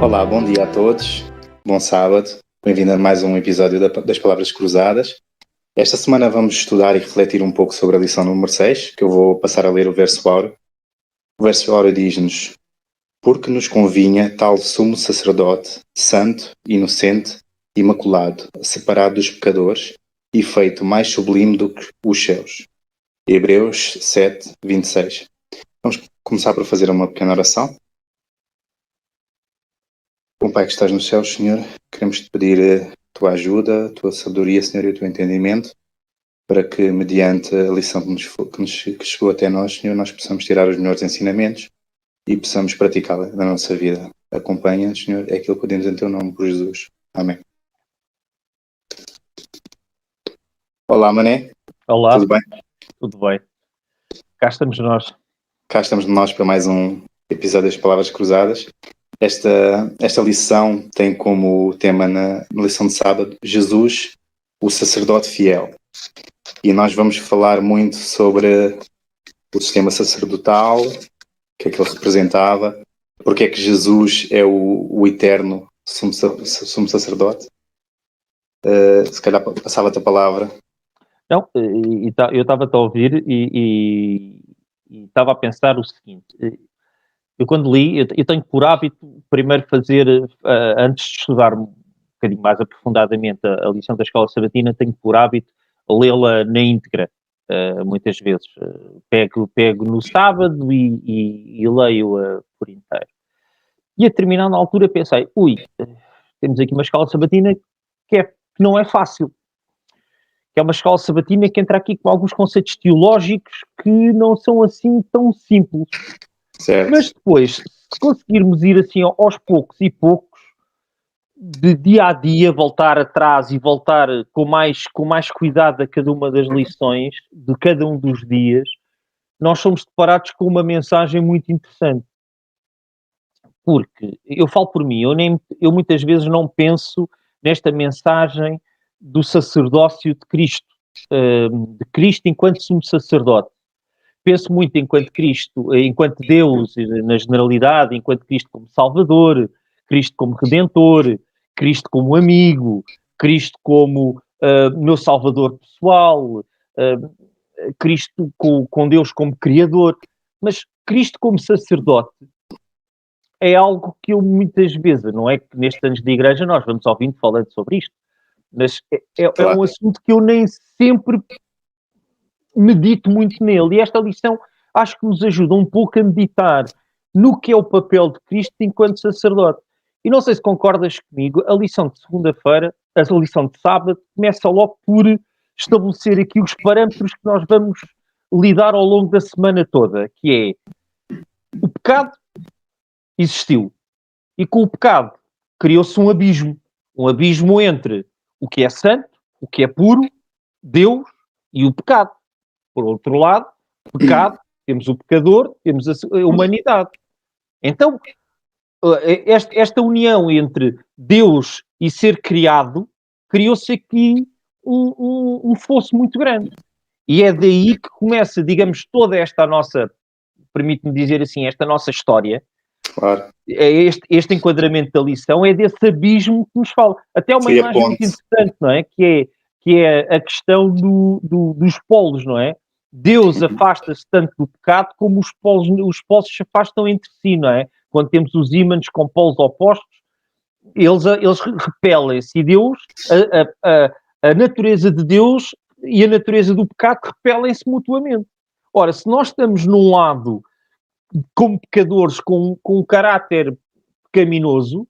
Olá, bom dia a todos, bom sábado, bem-vindo a mais um episódio das Palavras Cruzadas. Esta semana vamos estudar e refletir um pouco sobre a lição número 6, que eu vou passar a ler o verso áureo. O verso áureo diz-nos: porque nos convinha tal sumo sacerdote, santo, inocente, imaculado, separado dos pecadores e feito mais sublime do que os céus. Hebreus 7, 26. Vamos começar por fazer uma pequena oração. Bom Pai que estás nos céus, Senhor, queremos te pedir a tua ajuda, a tua sabedoria, Senhor, e o teu entendimento, para que, mediante a lição que chegou até nós, Senhor, nós possamos tirar os melhores ensinamentos e possamos praticá-la na nossa vida. Acompanha, Senhor, é aquilo que pedimos em teu nome, por Jesus. Amém. Olá, Mané. Olá, Tudo bem? tudo bem? Cá estamos nós. Cá estamos nós para mais um episódio das Palavras Cruzadas. Esta lição tem como tema na lição de sábado Jesus, o sacerdote fiel. E nós vamos falar muito sobre o sistema sacerdotal, o que é que ele representava, porque é que Jesus é o eterno sumo sacerdote. Se calhar passava-te a palavra. Não, eu estava-te a ouvir e estava a pensar o seguinte. Eu quando li, eu tenho por hábito primeiro fazer, antes de estudar um bocadinho mais aprofundadamente a lição da escola sabatina, tenho por hábito lê-la na íntegra, muitas vezes. Pego no sábado e leio-a por inteiro. E a determinada altura pensei, temos aqui uma escola sabatina que não é fácil. Que é uma escola sabatina que entra aqui com alguns conceitos teológicos que não são assim tão simples. Certo. Mas depois, se conseguirmos ir assim aos poucos e poucos, de dia a dia, voltar atrás e voltar com mais cuidado a cada uma das lições, de cada um dos dias, nós somos deparados com uma mensagem muito interessante. Porque, eu falo por mim, eu muitas vezes não penso nesta mensagem do sacerdócio de Cristo enquanto sumo sacerdote. Penso muito enquanto Cristo, enquanto Deus, na generalidade, enquanto Cristo como Salvador, Cristo como Redentor, Cristo como amigo, Cristo como meu Salvador pessoal, Cristo com Deus como Criador. Mas Cristo como sacerdote é algo que eu muitas vezes, não é que nestes anos de igreja nós vamos ouvindo falando sobre isto, mas é um assunto que eu nem sempre medito muito nele. E esta lição acho que nos ajuda um pouco a meditar no que é o papel de Cristo enquanto sacerdote. E não sei se concordas comigo, a lição de segunda-feira, a lição de sábado, começa logo por estabelecer aqui os parâmetros que nós vamos lidar ao longo da semana toda, que é o pecado existiu. E com o pecado criou-se um abismo entre o que é santo, o que é puro, Deus e o pecado. Por outro lado, pecado, temos o pecador, temos a humanidade. Então, esta união entre Deus e ser criado, criou-se aqui um fosso muito grande. E é daí que começa, digamos, toda esta nossa, permite-me dizer assim, esta nossa história. Claro. Este enquadramento da lição é desse abismo que nos fala. Até uma imagem muito interessante, não é? Que é a questão dos polos, não é? Deus afasta-se tanto do pecado como os polos se afastam entre si, não é? Quando temos os ímãs com polos opostos, eles repelem-se. E Deus, a natureza de Deus e a natureza do pecado repelem-se mutuamente. Ora, se nós estamos num lado como pecadores com um caráter pecaminoso,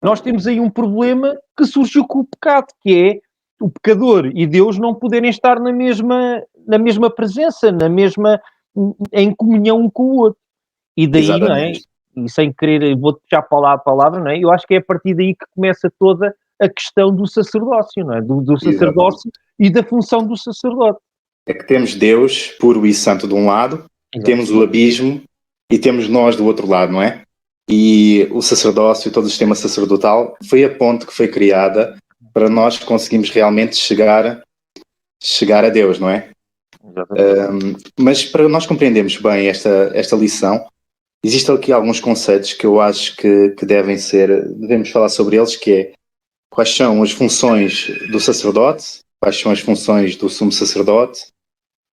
nós temos aí um problema que surgiu com o pecado, que é o pecador e Deus não poderem estar na mesma presença, em comunhão um com o outro. E daí, Exatamente. não é? E sem querer, vou-te puxar a palavra, não é? Eu acho que é a partir daí que começa toda a questão do sacerdócio, não é? Do sacerdócio e da função do sacerdote. É que temos Deus puro e santo de um lado, Exato. Temos o abismo e temos nós do outro lado, não é? E o sacerdócio, todo o sistema sacerdotal, foi a ponte que foi criada para nós conseguirmos realmente chegar a Deus, não é? Mas para nós compreendermos bem esta lição, existem aqui alguns conceitos que eu acho que devemos falar sobre eles, que é quais são as funções do sacerdote, quais são as funções do sumo sacerdote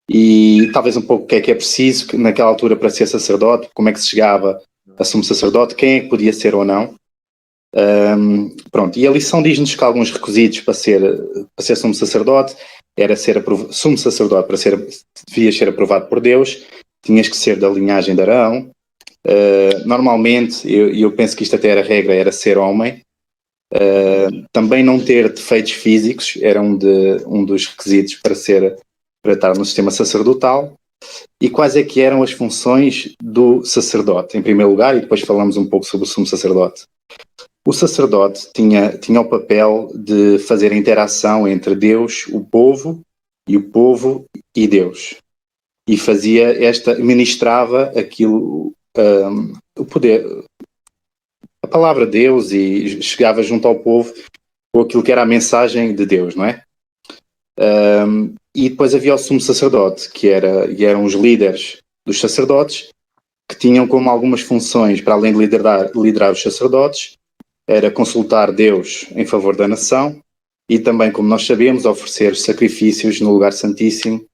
e talvez um pouco o que é preciso naquela altura para ser sacerdote, como é que se chegava a sumo sacerdote, quem é que podia ser ou não. Pronto, e a lição diz-nos que alguns requisitos para ser sumo sacerdote era sumo sacerdote devias ser aprovado por Deus, tinhas que ser da linhagem de Arão. Normalmente, eu penso que isto até era regra, era ser homem. Também não ter defeitos físicos era um dos requisitos para estar no sistema sacerdotal. E quais é que eram as funções do sacerdote, em primeiro lugar, e depois falamos um pouco sobre o sumo sacerdote. O sacerdote tinha o papel de fazer a interação entre Deus, o povo e Deus. E ministrava aquilo, o poder, a palavra de Deus, e chegava junto ao povo com aquilo que era a mensagem de Deus, não é? E depois havia o sumo sacerdote, e eram os líderes dos sacerdotes, que tinham como algumas funções, para além de liderar os sacerdotes, era consultar Deus em favor da nação e também, como nós sabemos, oferecer sacrifícios no lugar santíssimo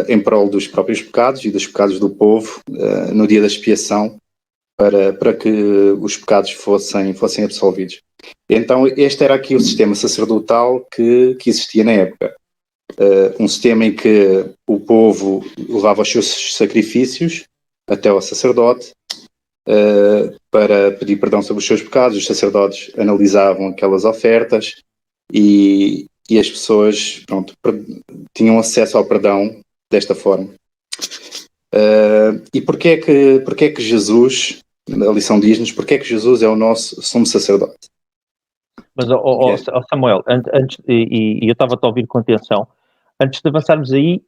em prol dos próprios pecados e dos pecados do povo no dia da expiação, para que os pecados fossem absolvidos. Então este era aqui o sistema sacerdotal que existia na época. Um sistema em que o povo levava os seus sacrifícios até ao sacerdote para pedir perdão sobre os seus pecados. Os sacerdotes analisavam aquelas ofertas e as pessoas, pronto, tinham acesso ao perdão desta forma. E porquê é que Jesus, a lição diz-nos, porquê é que Jesus é o nosso sumo sacerdote? Mas, Samuel, antes, e eu estava-te a ouvir com atenção, antes de avançarmos aí,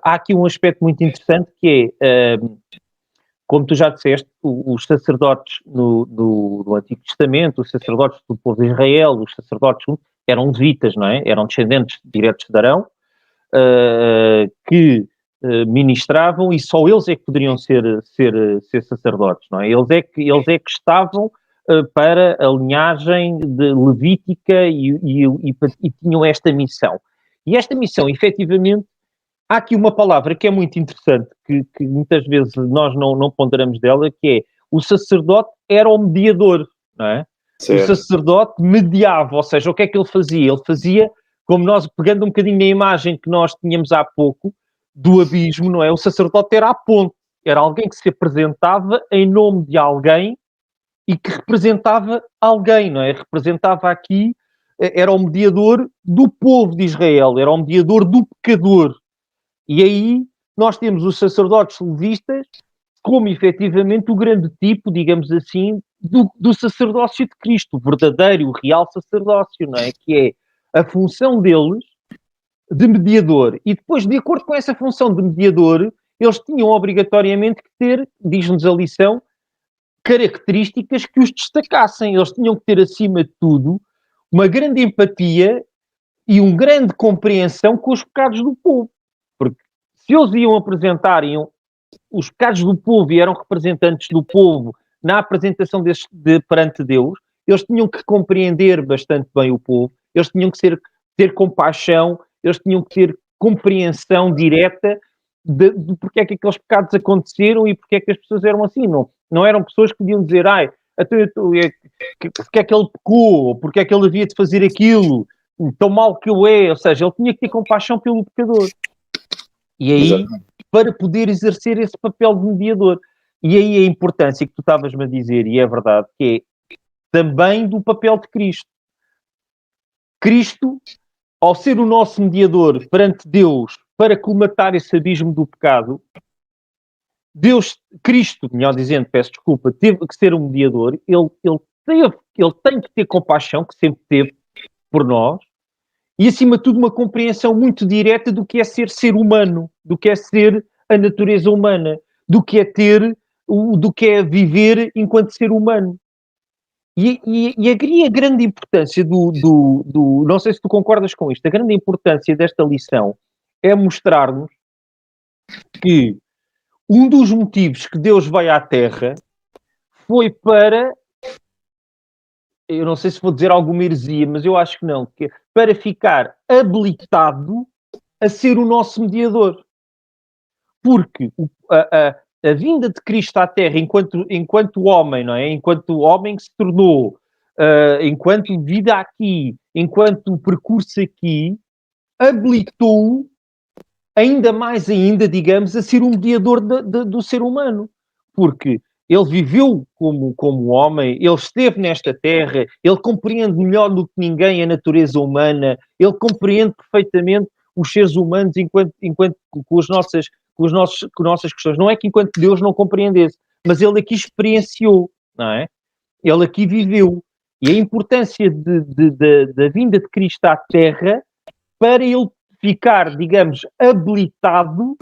há aqui um aspecto muito interessante que é, como tu já disseste, os sacerdotes no Antigo Testamento, os sacerdotes do povo de Israel, os sacerdotes eram levitas, não é? Eram descendentes diretos de Arão, que ministravam, e só eles é que poderiam ser sacerdotes, não é? Eles é que estavam para a linhagem levítica e tinham esta missão. E esta missão, efetivamente, há aqui uma palavra que é muito interessante, que muitas vezes nós não ponderamos dela, que é o sacerdote era o mediador, não é? Certo. O sacerdote mediava, ou seja, o que é que ele fazia? Ele fazia, como nós, pegando um bocadinho na imagem que nós tínhamos há pouco, do abismo, não é? O sacerdote era a ponte, era alguém que se apresentava em nome de alguém e que representava alguém, não é? Representava aqui, era o mediador do povo de Israel, era o mediador do pecador. E aí nós temos os sacerdotes levistas como, efetivamente, o grande tipo, digamos assim, do sacerdócio de Cristo, o verdadeiro, o real sacerdócio, não é? Que é a função deles de mediador. E depois, de acordo com essa função de mediador, eles tinham obrigatoriamente que ter, diz-nos a lição, características que os destacassem. Eles tinham que ter, acima de tudo, uma grande empatia e uma grande compreensão com os pecados do povo. Porque se eles iam apresentar os pecados do povo e eram representantes do povo na apresentação perante Deus, eles tinham que compreender bastante bem o povo, eles tinham que ter compaixão, eles tinham que ter compreensão direta de porque é que aqueles pecados aconteceram e porque é que as pessoas eram assim. Não eram pessoas que podiam dizer, porque é que ele pecou, ou porque é que ele havia de fazer aquilo, tão mal que eu é. Ou seja, ele tinha que ter compaixão pelo pecador. E aí, exatamente, para poder exercer esse papel de mediador. E aí a importância que tu estavas-me a dizer, e é verdade, que é também do papel de Cristo. Cristo, ao ser o nosso mediador perante Deus para colmatar esse abismo do pecado, Cristo, melhor dizendo, peço desculpa, teve que ser um mediador, ele tem que ter compaixão, que sempre teve por nós, e acima de tudo uma compreensão muito direta do que é ser humano, do que é ser a natureza humana, do que é viver enquanto ser humano. E a grande importância não sei se tu concordas com isto, a grande importância desta lição é mostrar-nos que um dos motivos que Deus veio à Terra foi para, eu não sei se vou dizer alguma heresia, mas eu acho que não, que é para ficar habilitado a ser o nosso mediador. Porque a vinda de Cristo à Terra enquanto homem, não é? Enquanto homem que se tornou, enquanto vida aqui, enquanto percurso aqui, habilitou-o ainda, digamos, a ser um mediador do ser humano. Porque ele viveu como homem, ele esteve nesta terra, ele compreende melhor do que ninguém a natureza humana, ele compreende perfeitamente os seres humanos enquanto com as nossas questões. Não é que enquanto Deus não compreendesse, mas ele aqui experienciou, não é? Ele aqui viveu. E a importância da vinda de Cristo à Terra para ele ficar, digamos, habilitado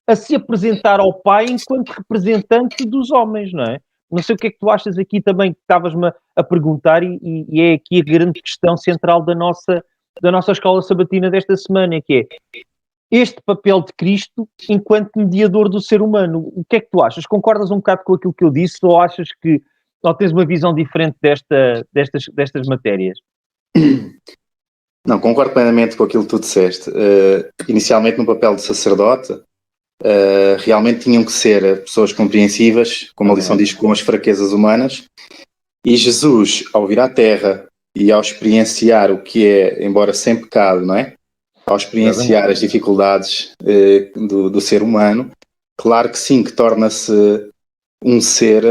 a se apresentar ao Pai enquanto representante dos homens, não é? Não sei o que é que tu achas aqui também, que estavas-me a perguntar, e é aqui a grande questão central da nossa escola sabatina desta semana, que é este papel de Cristo enquanto mediador do ser humano. O que é que tu achas? Concordas um bocado com aquilo que eu disse, ou achas que ou tens uma visão diferente destas matérias? Não, concordo plenamente com aquilo que tu disseste. Inicialmente, no papel de sacerdote, realmente tinham que ser pessoas compreensivas, como a lição diz, com as fraquezas humanas. E Jesus, ao vir à Terra e ao experienciar o que é, embora sem pecado, não é? Ao experienciar as dificuldades do ser humano, claro que sim, que torna-se um ser,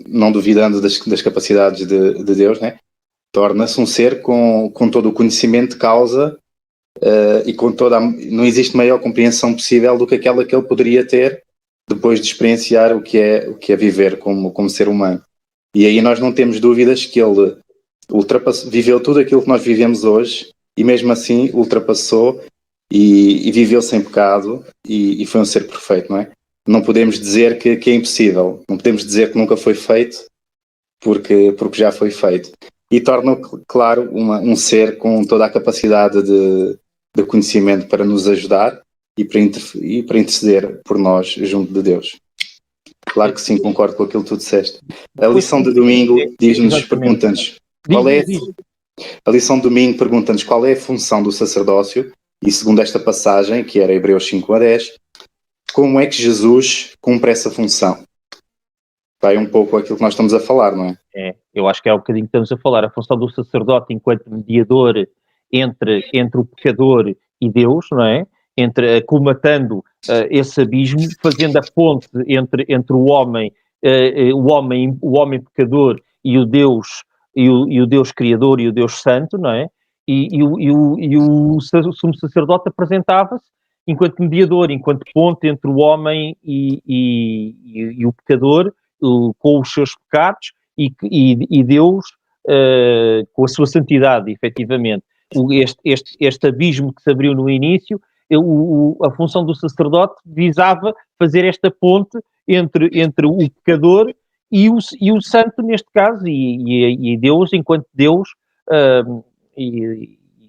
não duvidando das capacidades de Deus, né? Torna-se um ser com todo o conhecimento de causa e com não existe maior compreensão possível do que aquela que ele poderia ter depois de experienciar o que é viver como ser humano. E aí nós não temos dúvidas que ele viveu tudo aquilo que nós vivemos hoje e mesmo assim ultrapassou e viveu sem pecado e foi um ser perfeito, não é? Não podemos dizer que é impossível, não podemos dizer que nunca foi feito porque já foi feito. E torna, claro, um ser com toda a capacidade de conhecimento para nos ajudar e para interceder por nós junto de Deus. Claro que sim, concordo com aquilo que tu disseste. A lição de domingo diz-nos, pergunta-nos, qual é a lição de domingo pergunta-nos qual é a função do sacerdócio e segundo esta passagem, que era Hebreus 5:10, como é que Jesus cumpre essa função? Vai um pouco aquilo que nós estamos a falar, não é? Eu acho que é um bocadinho que estamos a falar. A função do sacerdote enquanto mediador entre o pecador e Deus, não é? Colmatando esse abismo, fazendo a ponte entre o homem pecador e o Deus e o Deus Criador e o Deus Santo, não é? E o sumo sacerdote apresentava-se enquanto mediador, enquanto ponte entre o homem e o pecador, com os seus pecados e Deus com a sua santidade, efetivamente. Este abismo que se abriu no início, a função do sacerdote visava fazer esta ponte entre o pecador e o santo, neste caso, e Deus, enquanto Deus,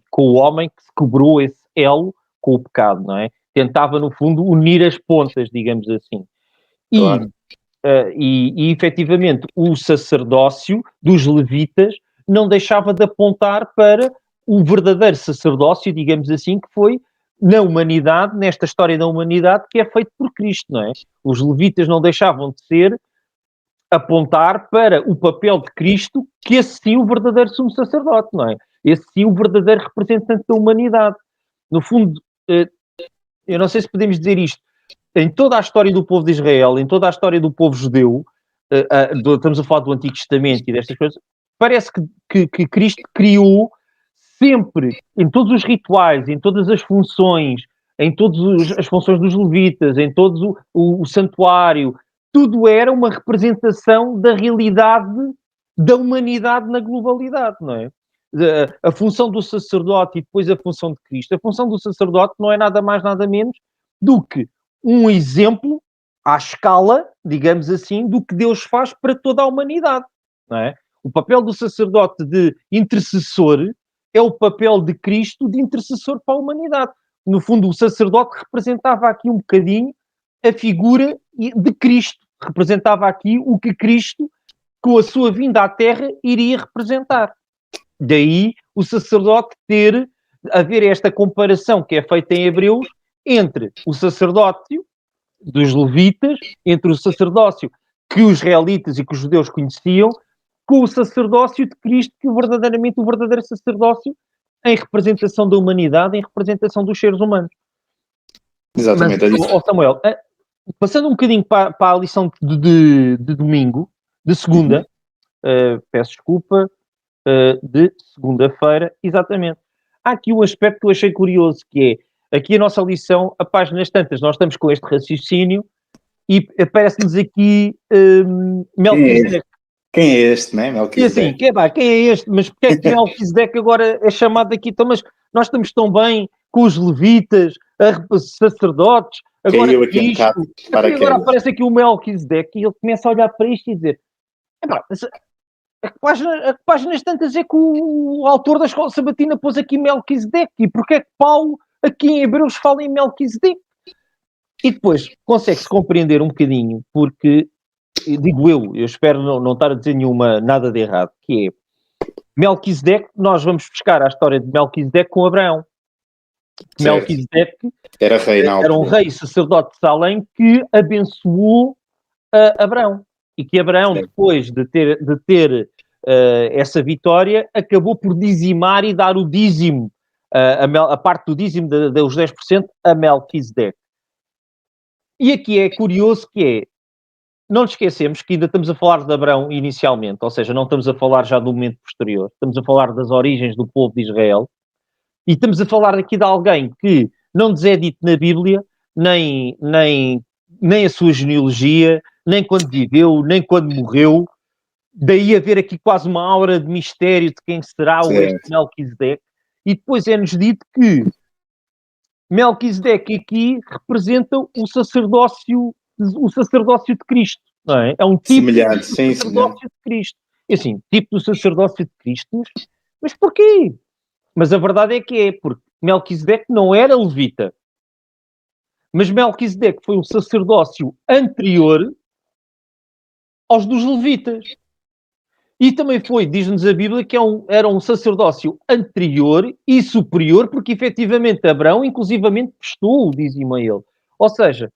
com o homem que se quebrou esse elo com o pecado, não é? Tentava, no fundo, unir as pontas, digamos assim. Claro. E efetivamente o sacerdócio dos levitas não deixava de apontar para o verdadeiro sacerdócio, digamos assim, que foi na humanidade, nesta história da humanidade, que é feito por Cristo, não é? Os levitas não deixavam de apontar para o papel de Cristo, que esse sim o verdadeiro sumo sacerdote, não é? Esse sim o verdadeiro representante da humanidade. No fundo, eu não sei se podemos dizer isto, em toda a história do povo de Israel, em toda a história do povo judeu, estamos a falar do Antigo Testamento e destas coisas, parece que Cristo criou sempre, em todos os rituais, em todas as funções, em todas as funções dos levitas, em todo o santuário, tudo era uma representação da realidade da humanidade na globalidade, não é? A função do sacerdote e depois a função de Cristo. A função do sacerdote não é nada mais, nada menos do que um exemplo à escala, digamos assim, do que Deus faz para toda a humanidade, não é? O papel do sacerdote de intercessor é o papel de Cristo de intercessor para a humanidade. No fundo, o sacerdote representava aqui um bocadinho a figura de Cristo. Representava aqui o que Cristo, com a sua vinda à Terra, iria representar. Daí o sacerdote haver esta comparação que é feita em Hebreus entre o sacerdócio dos levitas, entre o sacerdócio que os israelitas e que os judeus conheciam, com o sacerdócio de Cristo, que verdadeiramente o verdadeiro sacerdócio em representação da humanidade, em representação dos seres humanos. Exatamente. Mas, Samuel, passando um bocadinho para a lição de domingo, de segunda, peço desculpa, de segunda-feira, exatamente. Há aqui um aspecto que eu achei curioso, que é, aqui a nossa lição, a páginas tantas, nós estamos com este raciocínio e aparece-nos aqui Melquisedeque. Quem é este, né? Melquisedeque. E assim, quem é este? Mas porque é que Melquisedeque agora é chamado aqui? Então, mas nós estamos tão bem com os levitas, sacerdotes, agora Cristo. Agora aparece aqui o Melquisedeque e ele começa a olhar para isto e dizer: a páginas tantas é que o autor da escola sabatina pôs aqui Melquisedeque, e porque é que Paulo aqui em Hebreus fala em Melquisedeque? E depois consegue-se compreender um bocadinho, porque, digo eu espero não estar a dizer nada de errado, que é Melquisedeque, nós vamos buscar a história de Melquisedeque com Abraão. Melquisedeque era um rei sacerdote de Salém que abençoou Abraão. E que Abraão, depois de ter essa vitória, acabou por dizimar e dar o dízimo, a parte do dízimo dos 10% a Melquisedeque. E aqui é curioso que é, não nos esquecemos que ainda estamos a falar de Abraão inicialmente, ou seja, não estamos a falar já do momento posterior, estamos a falar das origens do povo de Israel, e estamos a falar aqui de alguém que não nos é dito na Bíblia, nem a sua genealogia, nem quando viveu, nem quando morreu. Daí haver aqui quase uma aura de mistério de quem será o este Melquisedeque. E depois é-nos dito que Melquisedeque aqui representa o sacerdócio de Cristo, não é? É um tipo semelhante, do sacerdócio de Cristo. E assim, tipo do sacerdócio de Cristo, mas porquê? Mas a verdade é que porque Melquisedeque não era levita. Mas Melquisedeque foi um sacerdócio anterior aos dos levitas. E também diz-nos a Bíblia, que era um sacerdócio anterior e superior, porque efetivamente Abraão, inclusivamente, prestou o dízimo a ele. Ou seja,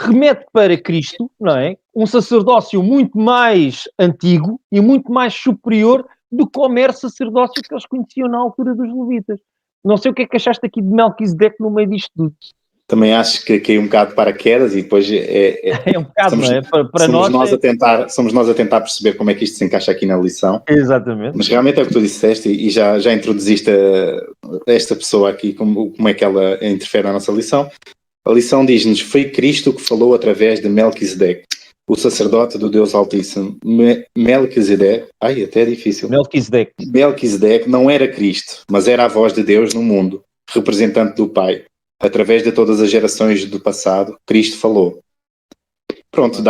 remete para Cristo, não é? Um sacerdócio muito mais antigo e muito mais superior do que o mero sacerdócio que eles conheciam na altura dos levitas. Não sei o que é que achaste aqui de Melquisedeque no meio disto tudo. Também acho que caiu um bocado de paraquedas e depois é um bocado, somos, não é? Para somos nós a tentar perceber como é que isto se encaixa aqui na lição. Exatamente. Mas realmente é o que tu disseste e já introduziste esta pessoa aqui, como é que ela interfere na nossa lição. A lição diz-nos: foi Cristo que falou através de Melquisedeque, o sacerdote do Deus Altíssimo. Melquisedeque, até é difícil. Melquisedeque não era Cristo, mas era a voz de Deus no mundo, representante do Pai. Através de todas as gerações do passado, Cristo falou. Pronto,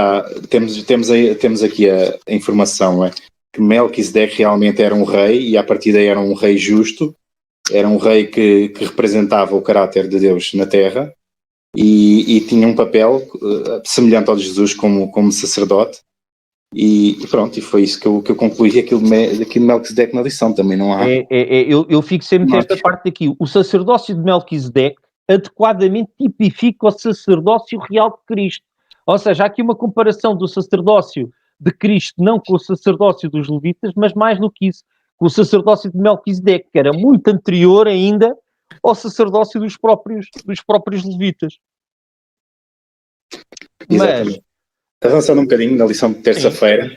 temos aqui a informação, não é? Que Melquisedeque realmente era um rei, e à partida era um rei justo, era um rei que representava o caráter de Deus na terra, e tinha um papel semelhante ao de Jesus como sacerdote, e pronto, e foi isso que eu concluí aqui de Melquisedeque na lição. Também não há... Eu fico sempre nesta parte aqui. O sacerdócio de Melquisedeque adequadamente tipifica o sacerdócio real de Cristo. Ou seja, há aqui uma comparação do sacerdócio de Cristo, não com o sacerdócio dos levitas, mas mais do que isso, com o sacerdócio de Melquisedeque, que era muito anterior ainda ao sacerdócio dos próprios levitas. Exatamente. Mas, avançando um bocadinho na lição de terça-feira,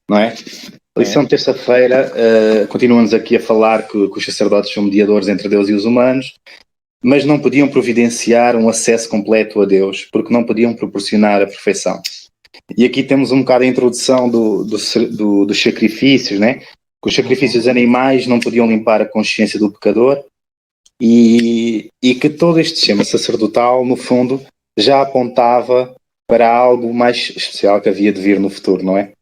não é? A lição de terça-feira continua-nos aqui a falar que os sacerdotes são mediadores entre Deus e os humanos, mas não podiam providenciar um acesso completo a Deus, porque não podiam proporcionar a perfeição. E aqui temos um bocado a introdução dos sacrifícios, né? Que os sacrifícios animais não podiam limpar a consciência do pecador, e que todo este esquema sacerdotal, no fundo, já apontava para algo mais especial que havia de vir no futuro, não é?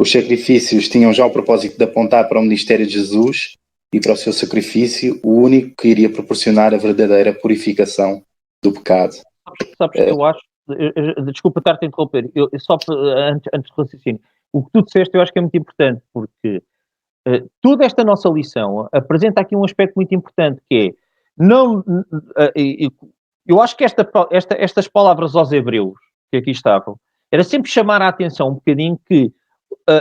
Os sacrifícios tinham já o propósito de apontar para o ministério de Jesus e para o seu sacrifício, o único que iria proporcionar a verdadeira purificação do pecado. sabes que eu acho, desculpa estar-te a interromper, antes de raciocínio, o que tu disseste eu acho que é muito importante, porque toda esta nossa lição apresenta aqui um aspecto muito importante, que é, não, eu acho que estas palavras aos hebreus, que aqui estavam, era sempre chamar a atenção um bocadinho que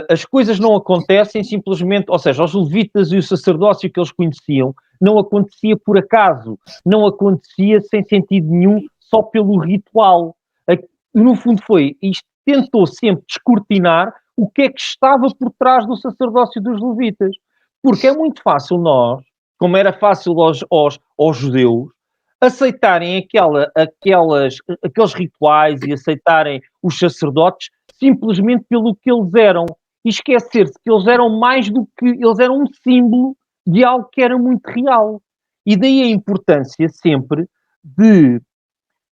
as coisas não acontecem simplesmente, ou seja, os levitas e o sacerdócio que eles conheciam não acontecia por acaso, não acontecia sem sentido nenhum, só pelo ritual. No fundo isto tentou sempre descortinar o que é que estava por trás do sacerdócio dos levitas. Porque é muito fácil nós, como era fácil aos judeus, aceitarem aqueles rituais e aceitarem os sacerdotes simplesmente pelo que eles eram. E esquecer-se que eles eram mais do que... Eles eram um símbolo de algo que era muito real. E daí a importância sempre de...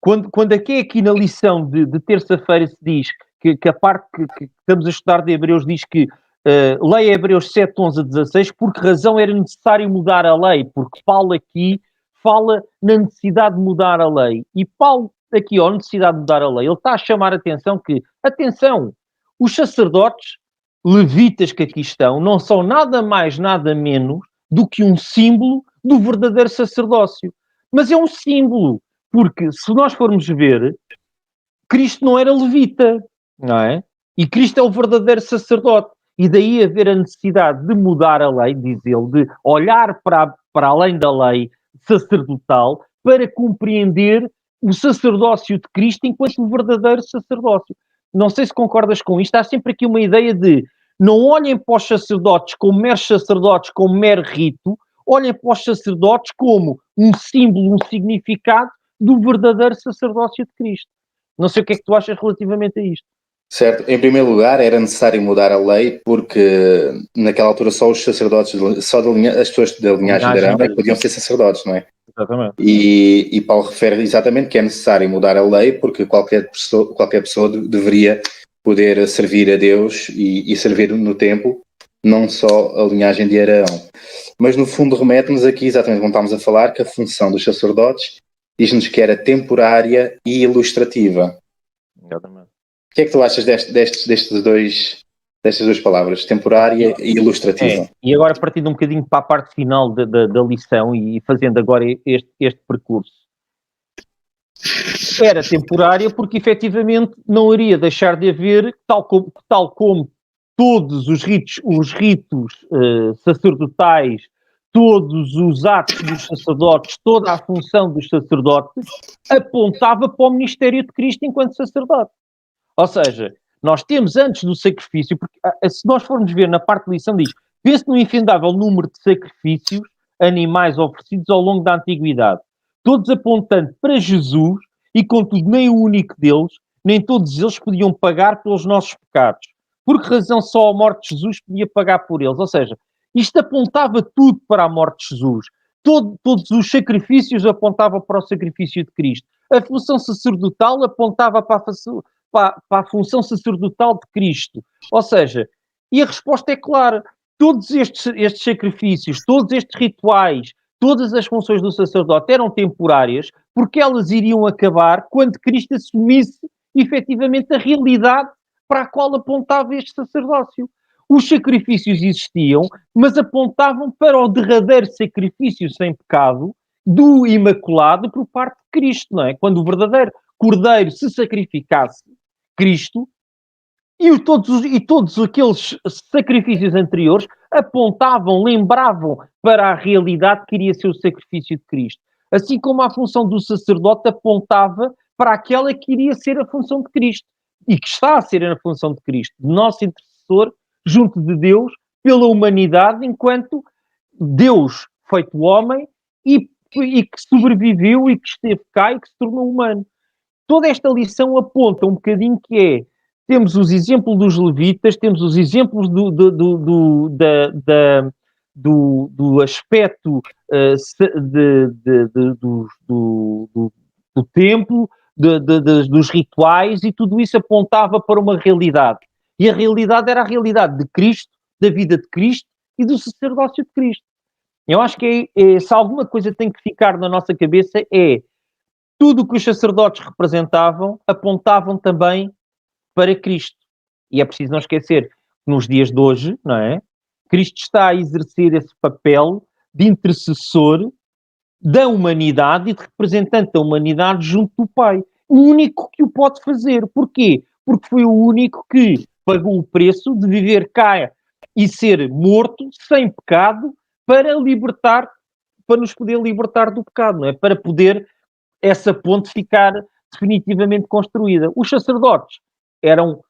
Quando aqui na lição de terça-feira se diz que a parte que estamos a estudar de Hebreus diz que leia Hebreus 7, 11 a 16, por que razão era necessário mudar a lei? Porque Paulo aqui fala na necessidade de mudar a lei. E Paulo aqui, a necessidade de mudar a lei, ele está a chamar a atenção que, atenção, os sacerdotes levitas que aqui estão não são nada mais, nada menos do que um símbolo do verdadeiro sacerdócio. Mas é um símbolo, porque se nós formos ver, Cristo não era levita, não é? E Cristo é o verdadeiro sacerdote. E daí haver a necessidade de mudar a lei, diz ele, de olhar para além da lei sacerdotal para compreender o sacerdócio de Cristo enquanto o verdadeiro sacerdócio. Não sei se concordas com isto. Há sempre aqui uma ideia de não olhem para os sacerdotes como meros sacerdotes, como mero rito, olhem para os sacerdotes como um símbolo, um significado do verdadeiro sacerdócio de Cristo. Não sei o que é que tu achas relativamente a isto. Certo. Em primeiro lugar, era necessário mudar a lei porque naquela altura só os sacerdotes, as pessoas da linhagem de Arão é que podiam ser sacerdotes, não é? Exatamente. E Paulo refere exatamente que é necessário mudar a lei porque qualquer pessoa deveria poder servir a Deus e servir no templo, não só a linhagem de Arão. Mas no fundo remete-nos aqui, exatamente como estávamos a falar, que a função dos sacerdotes diz-nos que era temporária e ilustrativa. Exatamente. O que é que tu achas destas duas palavras, temporária e ilustrativa? E agora partindo um bocadinho para a parte final da lição e fazendo agora este percurso. Era temporária porque efetivamente não iria deixar de haver, tal como todos os ritos sacerdotais, todos os atos dos sacerdotes, toda a função dos sacerdotes apontava para o ministério de Cristo enquanto sacerdote. Ou seja, nós temos antes do sacrifício, porque se nós formos ver na parte de lição diz, vê-se no infindável número de sacrifícios animais oferecidos ao longo da antiguidade, todos apontando para Jesus e contudo nem o único deles, nem todos eles podiam pagar pelos nossos pecados. Por que razão só a morte de Jesus podia pagar por eles? Ou seja, isto apontava tudo para a morte de Jesus. Todos os apontavam para o sacrifício de Cristo. A função sacerdotal apontava para a função sacerdotal de Cristo. Ou seja, e a resposta é clara. Todos estes sacrifícios, todos estes rituais, todas as funções do sacerdote eram temporárias porque elas iriam acabar quando Cristo assumisse efetivamente a realidade para a qual apontava este sacerdócio. Os sacrifícios existiam, mas apontavam para o derradeiro sacrifício sem pecado do Imaculado por parte de Cristo, não é? Quando o verdadeiro Cordeiro se sacrificasse, Cristo, e todos aqueles sacrifícios anteriores apontavam, lembravam para a realidade que iria ser o sacrifício de Cristo. Assim como a função do sacerdote apontava para aquela que iria ser a função de Cristo. E que está a ser a função de Cristo. Nosso intercessor junto de Deus pela humanidade enquanto Deus feito homem e que sobreviveu e que esteve cá e que se tornou humano. Toda esta lição aponta um bocadinho que é, temos os exemplos dos levitas, temos os exemplos do aspecto do templo, dos rituais, e tudo isso apontava para uma realidade. E a realidade era a realidade de Cristo, da vida de Cristo e do sacerdócio de Cristo. Eu acho que se alguma coisa tem que ficar na nossa cabeça é tudo o que os sacerdotes representavam apontavam também para Cristo. E é preciso não esquecer que nos dias de hoje, não é? Cristo está a exercer esse papel de intercessor da humanidade e de representante da humanidade junto do Pai. O único que o pode fazer. Porquê? Porque foi o único que pagou o preço de viver cá e ser morto sem pecado para libertar, para nos poder libertar do pecado, não é? Para poder essa ponte ficar definitivamente construída. Os sacerdotes eram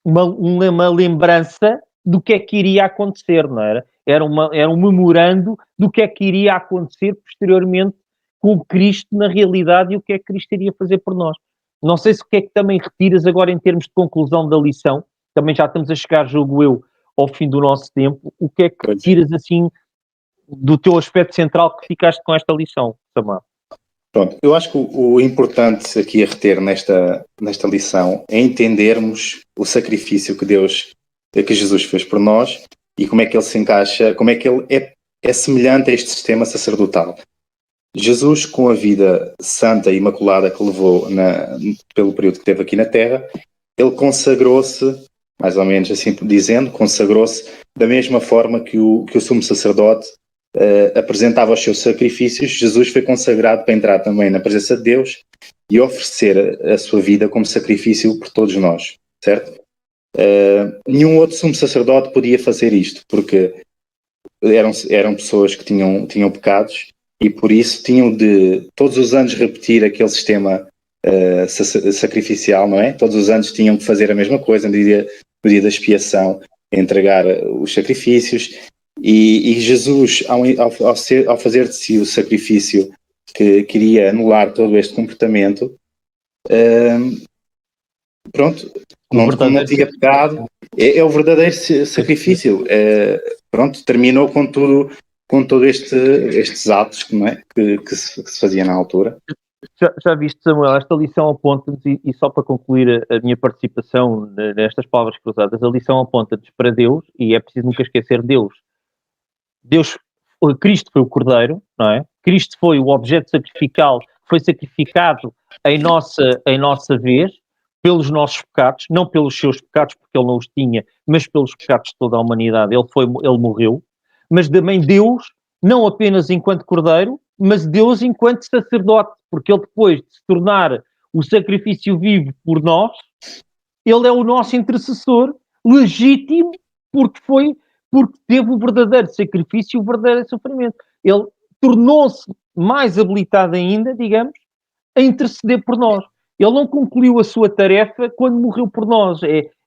uma lembrança do que é que iria acontecer, não era? Era um memorando do que é que iria acontecer posteriormente com Cristo na realidade e o que é que Cristo iria fazer por nós. Não sei se o que é que também retiras agora em termos de conclusão da lição, também já estamos a chegar, julgo eu, ao fim do nosso tempo, o que é que retiras assim do teu aspecto central que ficaste com esta lição, Samar? Pronto, eu acho que o importante aqui a reter nesta lição é entendermos o sacrifício que Jesus fez por nós e como é que ele se encaixa, como é que ele é semelhante a este sistema sacerdotal. Jesus, com a vida santa e imaculada que levou pelo período que teve aqui na Terra, ele consagrou-se, mais ou menos assim dizendo, consagrou-se da mesma forma que o sumo sacerdote apresentava os seus sacrifícios. Jesus foi consagrado para entrar também na presença de Deus e oferecer a sua vida como sacrifício por todos nós, certo? Nenhum outro sumo sacerdote podia fazer isto, porque eram pessoas que tinham pecados e por isso tinham de todos os anos repetir aquele sistema sacrificial, não é? Todos os anos tinham que fazer a mesma coisa no dia da expiação, entregar os sacrifícios. E Jesus, ao fazer de si o sacrifício que queria anular todo este comportamento, pronto, como não tinha pecado, é o verdadeiro sacrifício. Pronto, terminou com todos estes atos, não é? que se fazia na altura. Já viste, Samuel, esta lição aponta-nos, e só para concluir a minha participação nestas palavras cruzadas, a lição aponta-nos para Deus, e é preciso nunca esquecer Deus. Cristo foi o Cordeiro, não é? Cristo foi o objeto sacrificial, foi sacrificado em nossa vez, pelos nossos pecados, não pelos seus pecados, porque ele não os tinha, mas pelos pecados de toda a humanidade. Ele morreu. Mas também Deus, não apenas enquanto Cordeiro, mas Deus enquanto sacerdote, porque ele depois de se tornar o sacrifício vivo por nós, ele é o nosso intercessor legítimo, porque teve o verdadeiro sacrifício e o verdadeiro sofrimento. Ele tornou-se mais habilitado ainda, digamos, a interceder por nós. Ele não concluiu a sua tarefa quando morreu por nós.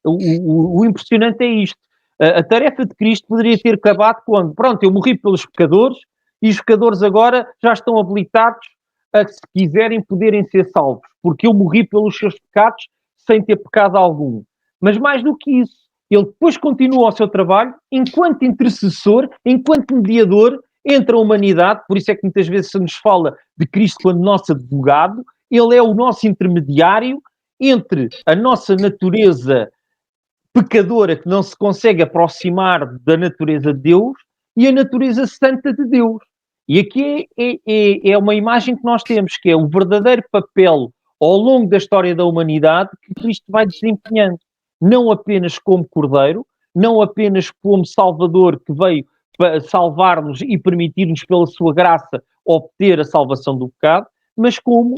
O impressionante é isto. A tarefa de Cristo poderia ter acabado quando, pronto, eu morri pelos pecadores e os pecadores agora já estão habilitados a, se quiserem, poderem ser salvos, porque eu morri pelos seus pecados sem ter pecado algum. Mas mais do que isso, ele depois continua o seu trabalho enquanto intercessor, enquanto mediador entre a humanidade. Por isso é que muitas vezes se nos fala de Cristo quando nosso advogado. Ele é o nosso intermediário entre a nossa natureza pecadora, que não se consegue aproximar da natureza de Deus, e a natureza santa de Deus. E aqui é uma imagem que nós temos, que é o verdadeiro papel ao longo da história da humanidade que Cristo vai desempenhando. Não apenas como Cordeiro, não apenas como Salvador que veio para salvar-nos e permitir-nos, pela sua graça, obter a salvação do pecado, mas como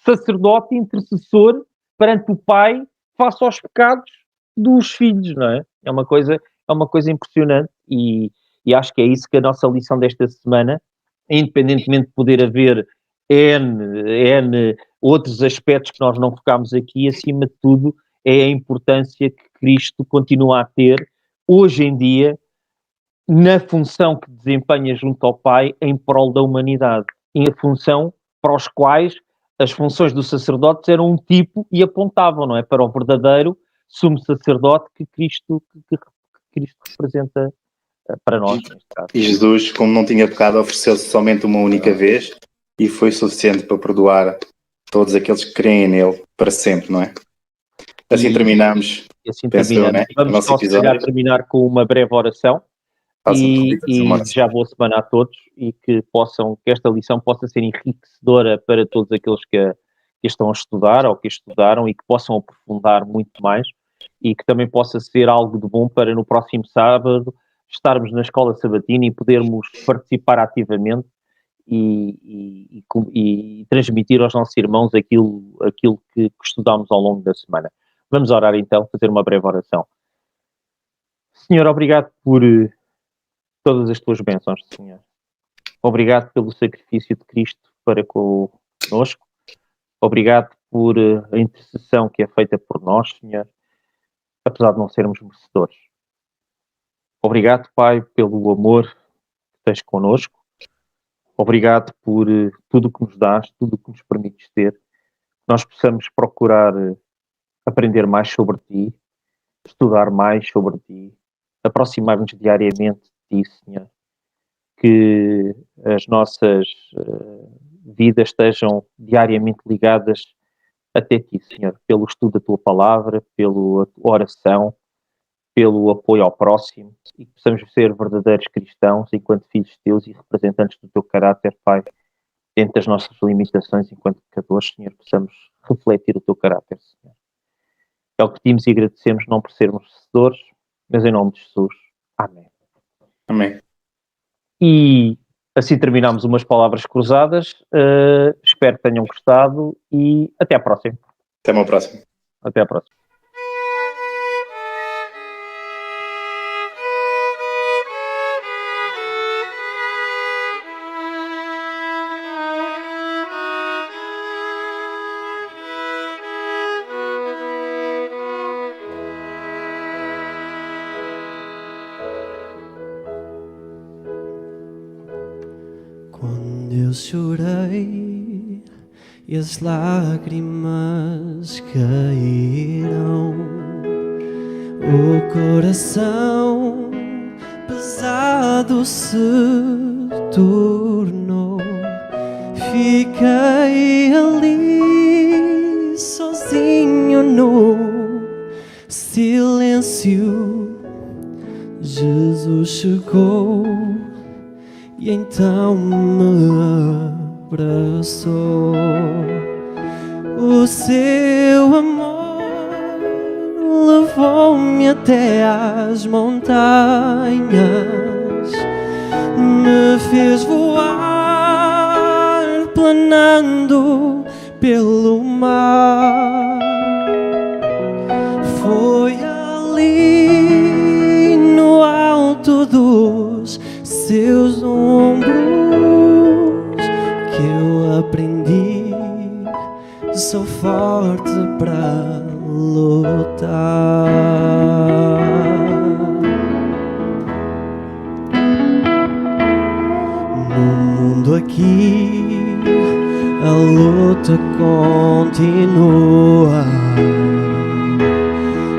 sacerdote intercessor perante o Pai face aos pecados dos filhos, não é? É uma coisa impressionante e acho que é isso que a nossa lição desta semana, independentemente de poder haver N outros aspectos que nós não focámos aqui, acima de tudo, é a importância que Cristo continua a ter hoje em dia na função que desempenha junto ao Pai em prol da humanidade. E a função para os quais as funções dos sacerdotes eram um tipo e apontavam, não é? Para o verdadeiro sumo sacerdote que Cristo representa para nós, neste caso. E Jesus, como não tinha pecado, ofereceu-se somente uma única vez e foi suficiente para perdoar todos aqueles que creem nele para sempre, não é? Assim terminamos. Assim terminamos. Né? Vamos só terminar com uma breve oração. E já boa semana a todos e que esta lição possa ser enriquecedora para todos aqueles que que estão a estudar ou que estudaram e que possam aprofundar muito mais e que também possa ser algo de bom para no próximo sábado estarmos na escola sabatina e podermos participar ativamente e transmitir aos nossos irmãos aquilo que estudámos ao longo da semana. Vamos orar então, fazer uma breve oração. Senhor, obrigado por todas as tuas bênçãos, Senhor. Obrigado pelo sacrifício de Cristo para conosco. Obrigado por a intercessão que é feita por nós, Senhor, apesar de não sermos merecedores. Obrigado, Pai, pelo amor que tens connosco. Obrigado por tudo o que nos dás, tudo o que nos permites ter. Que nós possamos procurar aprender mais sobre Ti, estudar mais sobre Ti, aproximar-nos diariamente de Ti, Senhor. Que as nossas vidas estejam diariamente ligadas até Ti, Senhor, pelo estudo da Tua Palavra, pela oração, pelo apoio ao próximo, e que possamos ser verdadeiros cristãos enquanto filhos Teus e representantes do Teu caráter, Pai, dentro das nossas limitações enquanto pecadores, Senhor, possamos refletir o Teu caráter, Senhor. É o que pedimos e agradecemos, não por sermos merecedores, mas em nome de Jesus. Amém. Amém. E assim terminamos umas palavras cruzadas. Espero que tenham gostado e até à próxima. Até uma próxima. Até à próxima. Quando eu chorei e as lágrimas caíram, o coração pesado se tornou. Fiquei ali sozinho no silêncio. Jesus chegou e então me abraçou. O seu amor levou-me até às montanhas, me fez voar planando pelo mar. Foi ali no alto dos seus ombros que eu aprendi, sou forte para lutar. No mundo aqui a luta continua.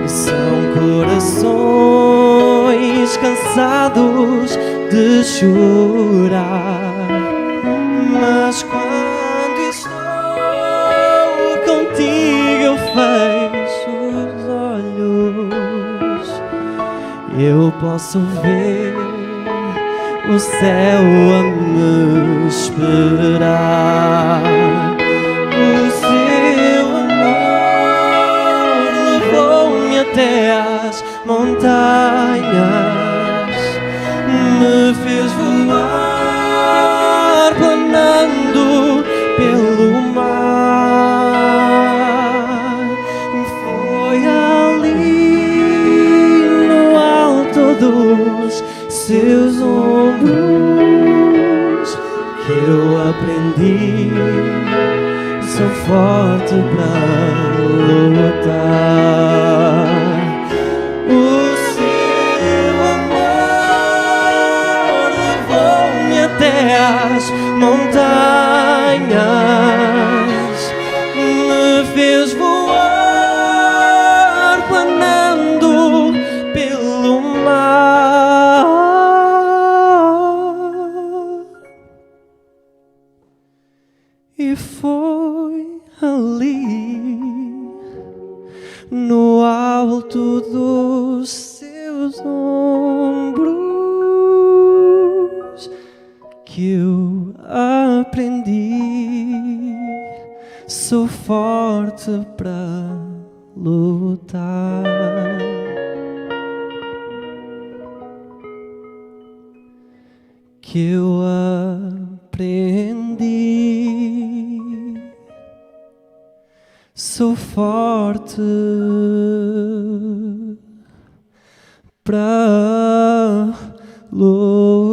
São corações cansados de chorar, mas quando estou contigo eu fecho os olhos, eu posso ver o céu a me esperar. O seu amor levou-me até às montanhas, me fez voar planando pelo mar. Foi ali no alto dos seus ombros que eu aprendi, sou forte para lutar. O seu amor levou-me até às montanhas, me fez voar planando pelo mar. E foi ali no alto dos seus ombros que eu aprendi, sou forte para lutar. Que eu aprendi, sou forte para lutar.